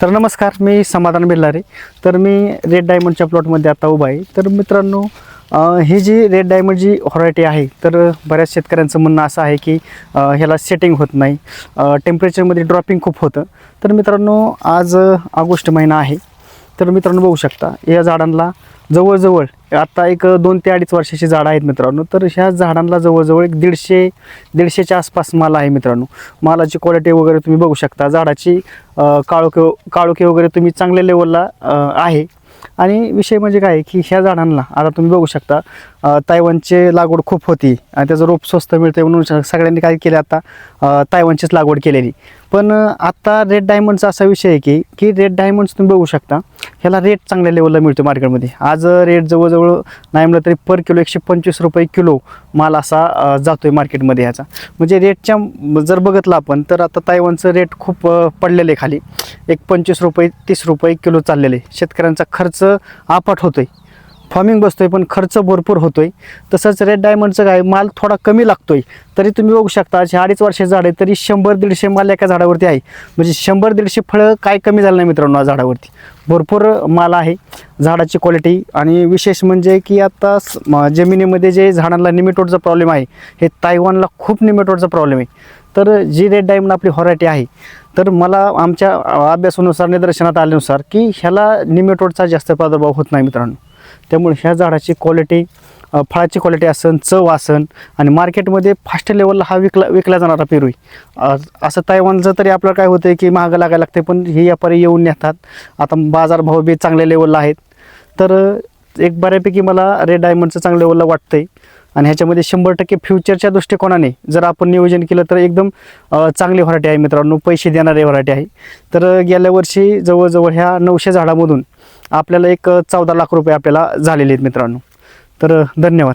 तर नमस्कार, मी समाधान बेल्लारे. तर मी रेड डायमंडच्या प्लॉटमध्ये आता उभा आहे. तर मित्रांनो, ही जी रेड डायमंड जी व्हरायटी आहे, तर बऱ्याच शेतकऱ्यांचं म्हणणं असं आहे की ह्याला सेटिंग होत नाही, टेम्परेचरमध्ये ड्रॉपिंग खूप होतं. तर मित्रांनो, आज ऑगस्ट महिना आहे. तर मित्रांनो बघू शकता, या झाडांना जवळजवळ आता एक 2 ते 2.5 वर्षाची झाडं आहेत मित्रांनो. तर ह्या झाडांना जवळजवळ एक 150च्या आसपास माल आहे मित्रांनो. मालाची क्वालिटी वगैरे तुम्ही बघू शकता. झाडाची काळोखी वगैरे तुम्ही चांगल्या लेवलला आहे. आणि विषय म्हणजे काय की ह्या झाडांना आता तुम्ही बघू शकता, तायवानची लागवड खूप होती आणि त्याचं रोप स्वस्त मिळते म्हणून सगळ्यांनी काय केलं, आता तायवानचीच लागवड केलेली. पण आता रेड डायमंडचा असा विषय आहे की रेड डायमंड्स तुम्ही बघू शकता, ह्याला रेट चांगल्या लेवलला मिळतो मार्केटमध्ये. आज रेट जवळजवळ नाही म्हणलं तरी पर किलो 125 रुपये किलो माल असा जातो आहे मार्केटमध्ये. ह्याचा म्हणजे रेटच्या जर बघितलं आपण, तर आता तायवानचं रेट खूप पडलेलं आहे खाली. एक 25 रुपये 30 रुपये किलो चाललेले. शेतकऱ्यांचा खर्च आपट होतो आहे, फार्मिंग बसतो आहे पण खर्च भरपूर होतो आहे. तसंच रेड डायमंडचं काय, माल थोडा कमी लागतो आहे. तरी तुम्ही बघू शकता, 2.5 वर्षाचे झाड आहे तरी 100-150 माल एका झाडावरती आहे. म्हणजे 100-150 फळं काय कमी झालं नाही मित्रांनो. झाडावरती भरपूर माल आहे. झाडाची क्वालिटी आणि विशेष म्हणजे की आता जमिनीमध्ये जे झाडांना निमेटोडचा प्रॉब्लेम आहे, हे तायवानला खूप निमेटोडचा प्रॉब्लेम आहे. तर जी रेड डायमंड आपली व्हरायटी आहे, तर मला आमच्या अभ्यासानुसार निदर्शनात आल्यानुसार की ह्याला निमेटोडचा जास्त प्रादुर्भाव होत नाही मित्रांनो. त्यामुळे ह्या झाडाची क्वालिटी, फळाची क्वालिटी असन, चव असन आणि मार्केटमध्ये फास्ट लेवलला हा विकला जाणारा पेरू आहे. असं तायवानचं तरी आपल्याला काय होतं की महागं लागायला लागते, पण हे व्यापारी येऊन नेतात. आता बाजारभाव बी चांगल्या लेवलला आहेत. तर एक बऱ्यापैकी मला रेड डायमंडचं चांगल्या लेवलला वाटतंय. आणि ह्याच्यामध्ये 100% फ्युचरच्या दृष्टिकोनाने जर आपण नियोजन केलं तर एकदम चांगली व्हरायटी आहे मित्रांनो, पैसे देणारी व्हरायटी आहे. तर गेल्या वर्षी जवळजवळ ह्या 900 झाडामधून आपल्याला एक 14 लाख रुपये आपल्याला झालेले आहेत मित्रांनो. तर धन्यवाद.